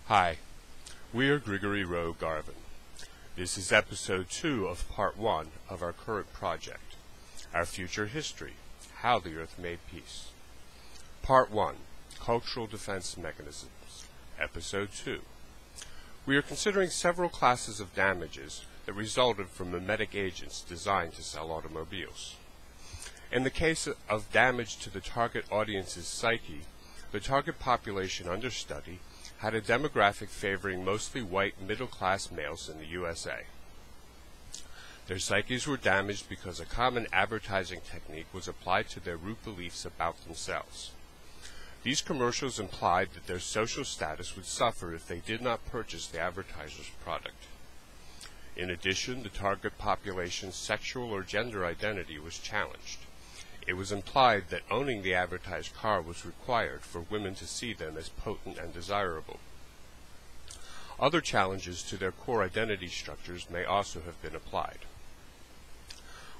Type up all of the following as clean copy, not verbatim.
Hi, we are Grigori Gharveyn. This is episode 2 of part 1 of our current project, Our Future History, How the Earth Made Peace. Part 1, Cultural Defense Mechanisms, Episode 2. We are considering several classes of damages that resulted from mimetic agents designed to sell automobiles. In the case of damage to the target audience's psyche, the target population under study had a demographic favoring mostly white middle-class males in the USA. Their psyches were damaged because a common advertising technique was applied to their root beliefs about themselves. These commercials implied that their social status would suffer if they did not purchase the advertiser's product. In addition, the target population's sexual or gender identity was challenged. It was implied that owning the advertised car was required for women to see them as potent and desirable. Other challenges to their core identity structures may also have been applied.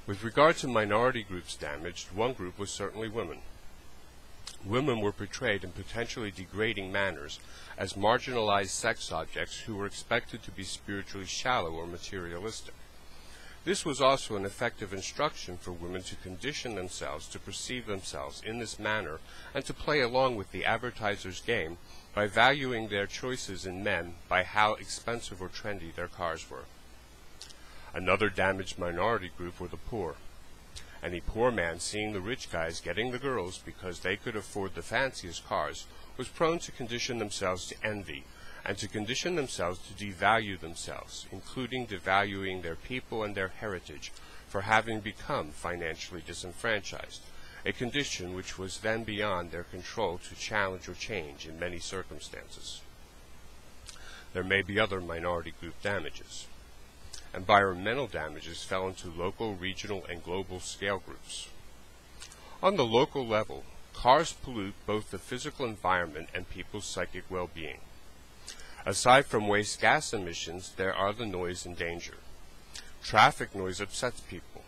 With regard to minority groups damaged, one group was certainly women. Women were portrayed in potentially degrading manners as marginalized sex objects who were expected to be spiritually shallow or materialistic. This was also an effective instruction for women to condition themselves to perceive themselves in this manner and to play along with the advertiser's game by valuing their choices in men by how expensive or trendy their cars were. Another damaged minority group were the poor. Any poor man seeing the rich guys getting the girls because they could afford the fanciest cars was prone to condition themselves to envy, and to condition themselves to devalue themselves, including devaluing their people and their heritage for having become financially disenfranchised, a condition which was then beyond their control to challenge or change in many circumstances. There may be other minority group damages. Environmental damages fell into local, regional, and global scale groups. On the local level, cars pollute both the physical environment and people's psychic well-being. Aside from waste gas emissions, there are the noise and danger. Traffic noise upsets people.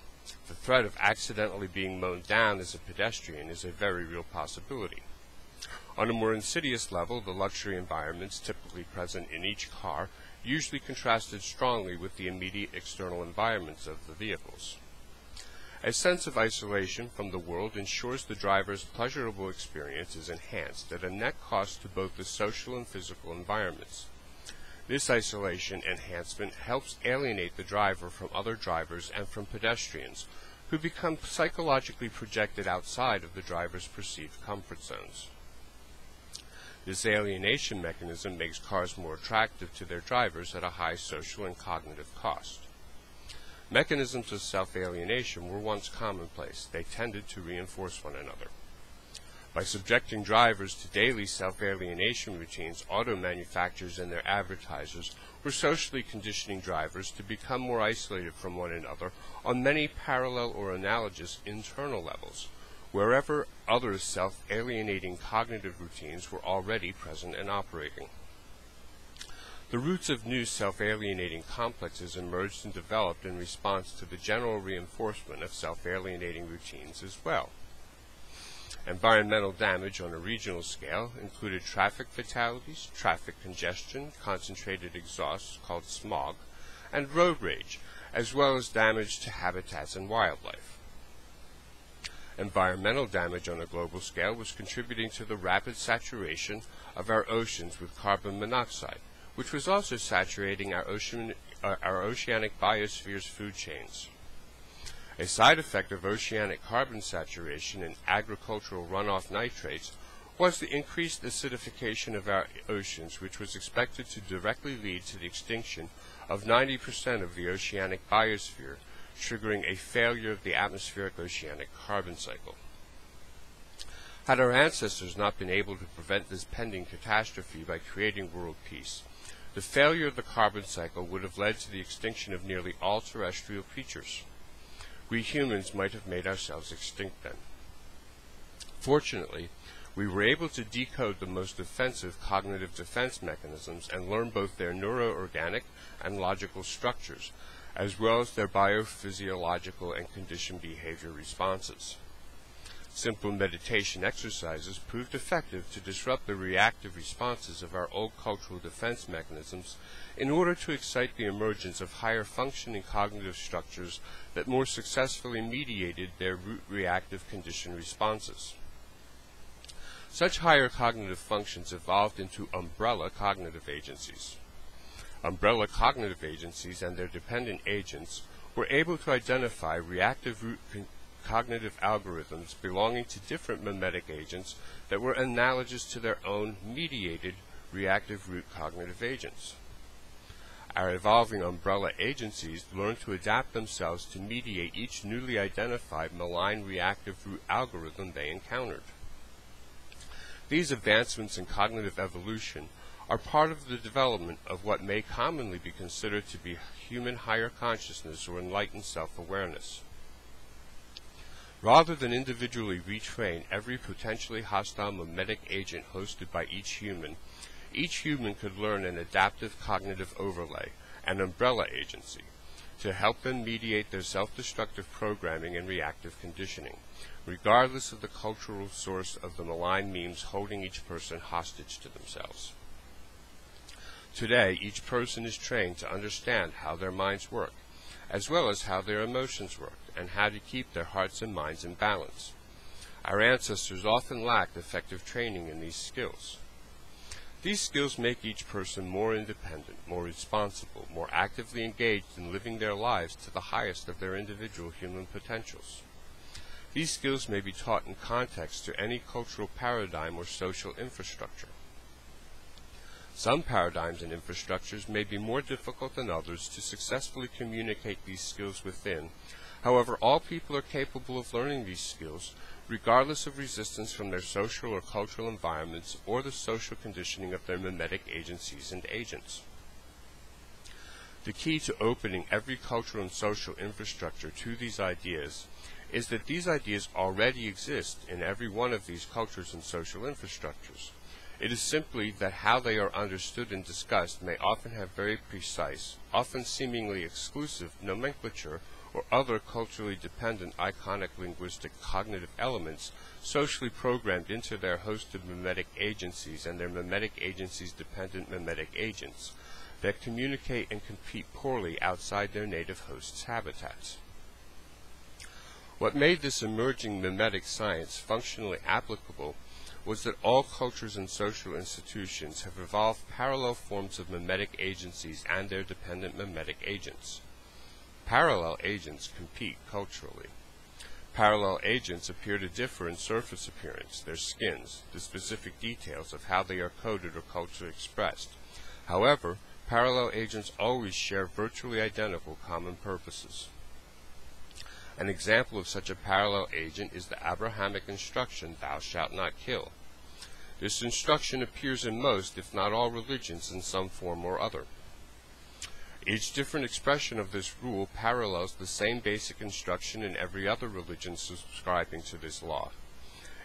The threat of accidentally being mown down as a pedestrian is a very real possibility. On a more insidious level, the luxury environments typically present in each car usually contrasted strongly with the immediate external environments of the vehicles. A sense of isolation from the world ensures the driver's pleasurable experience is enhanced at a net cost to both the social and physical environments. This isolation enhancement helps alienate the driver from other drivers and from pedestrians, who become psychologically projected outside of the driver's perceived comfort zones. This alienation mechanism makes cars more attractive to their drivers at a high social and cognitive cost. Mechanisms of self-alienation were once commonplace. They tended to reinforce one another. By subjecting drivers to daily self-alienation routines, auto manufacturers and their advertisers were socially conditioning drivers to become more isolated from one another on many parallel or analogous internal levels, wherever other self-alienating cognitive routines were already present and operating. The roots of new self-alienating complexes emerged and developed in response to the general reinforcement of self-alienating routines as well. Environmental damage on a regional scale included traffic fatalities, traffic congestion, concentrated exhausts called smog, and road rage, as well as damage to habitats and wildlife. Environmental damage on a global scale was contributing to the rapid saturation of our oceans with carbon monoxide, which was also saturating our oceanic biosphere's food chains. A side effect of oceanic carbon saturation and agricultural runoff nitrates was the increased acidification of our oceans, which was expected to directly lead to the extinction of 90% of the oceanic biosphere, triggering a failure of the atmospheric oceanic carbon cycle. Had our ancestors not been able to prevent this pending catastrophe by creating world peace, the failure of the carbon cycle would have led to the extinction of nearly all terrestrial creatures. We humans might have made ourselves extinct then. Fortunately, we were able to decode the most offensive cognitive defense mechanisms and learn both their neuroorganic and logical structures, as well as their biophysiological and conditioned behavior responses. Simple meditation exercises proved effective to disrupt the reactive responses of our old cultural defense mechanisms in order to excite the emergence of higher functioning cognitive structures that more successfully mediated their root reactive condition responses. Such higher cognitive functions evolved into umbrella cognitive agencies. Umbrella cognitive agencies and their dependent agents were able to identify reactive root cognitive algorithms belonging to different mimetic agents that were analogous to their own mediated reactive root cognitive agents. Our evolving umbrella agencies learned to adapt themselves to mediate each newly identified malign reactive root algorithm they encountered. These advancements in cognitive evolution are part of the development of what may commonly be considered to be human higher consciousness or enlightened self-awareness. Rather than individually retrain every potentially hostile mimetic agent hosted by each human could learn an adaptive cognitive overlay, an umbrella agency, to help them mediate their self-destructive programming and reactive conditioning, regardless of the cultural source of the malign memes holding each person hostage to themselves. Today, each person is trained to understand how their minds work, as well as how their emotions work, and how to keep their hearts and minds in balance. Our ancestors often lacked effective training in these skills. These skills make each person more independent, more responsible, more actively engaged in living their lives to the highest of their individual human potentials. These skills may be taught in context to any cultural paradigm or social infrastructure. Some paradigms and infrastructures may be more difficult than others to successfully communicate these skills within. However, all people are capable of learning these skills, regardless of resistance from their social or cultural environments or the social conditioning of their mimetic agencies and agents. The key to opening every cultural and social infrastructure to these ideas is that these ideas already exist in every one of these cultures and social infrastructures. It is simply that how they are understood and discussed may often have very precise, often seemingly exclusive nomenclature or other culturally dependent iconic linguistic cognitive elements socially programmed into their hosted mimetic agencies and their mimetic agencies' dependent mimetic agents that communicate and compete poorly outside their native hosts' habitats. What made this emerging mimetic science functionally applicable was that all cultures and social institutions have evolved parallel forms of mimetic agencies and their dependent mimetic agents. Parallel agents compete culturally. Parallel agents appear to differ in surface appearance, their skins, the specific details of how they are coded or culturally expressed. However, parallel agents always share virtually identical common purposes. An example of such a parallel agent is the Abrahamic instruction, "Thou shalt not kill." This instruction appears in most, if not all, religions in some form or other. Each different expression of this rule parallels the same basic instruction in every other religion subscribing to this law.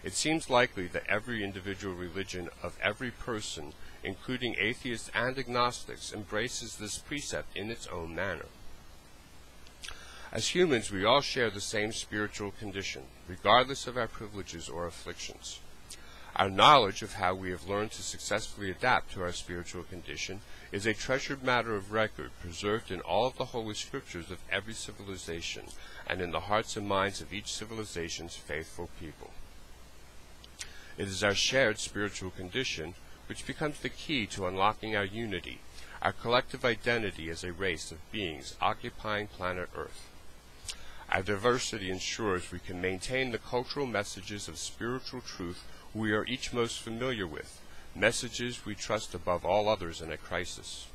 It seems likely that every individual religion of every person, including atheists and agnostics, embraces this precept in its own manner. As humans, we all share the same spiritual condition, regardless of our privileges or afflictions. Our knowledge of how we have learned to successfully adapt to our spiritual condition is a treasured matter of record preserved in all of the holy scriptures of every civilization and in the hearts and minds of each civilization's faithful people. It is our shared spiritual condition which becomes the key to unlocking our unity, our collective identity as a race of beings occupying planet Earth. Our diversity ensures we can maintain the cultural messages of spiritual truth we are each most familiar with, messages we trust above all others in a crisis.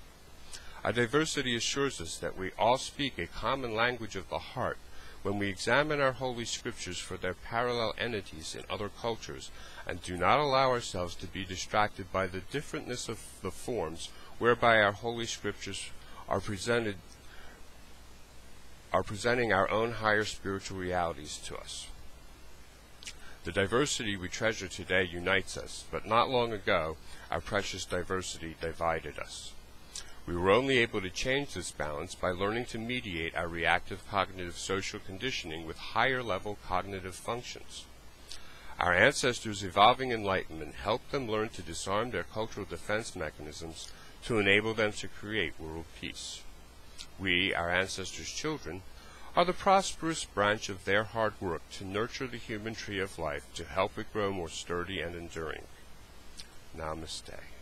Our diversity assures us that we all speak a common language of the heart when we examine our holy scriptures for their parallel entities in other cultures and do not allow ourselves to be distracted by the differentness of the forms whereby our holy scriptures are presenting our own higher spiritual realities to us. The diversity we treasure today unites us, but not long ago, our precious diversity divided us. We were only able to change this balance by learning to mediate our reactive cognitive social conditioning with higher level cognitive functions. Our ancestors' evolving enlightenment helped them learn to disarm their cultural defense mechanisms to enable them to create world peace. We, our ancestors' children, are the prosperous branch of their hard work to nurture the human tree of life to help it grow more sturdy and enduring. Namaste.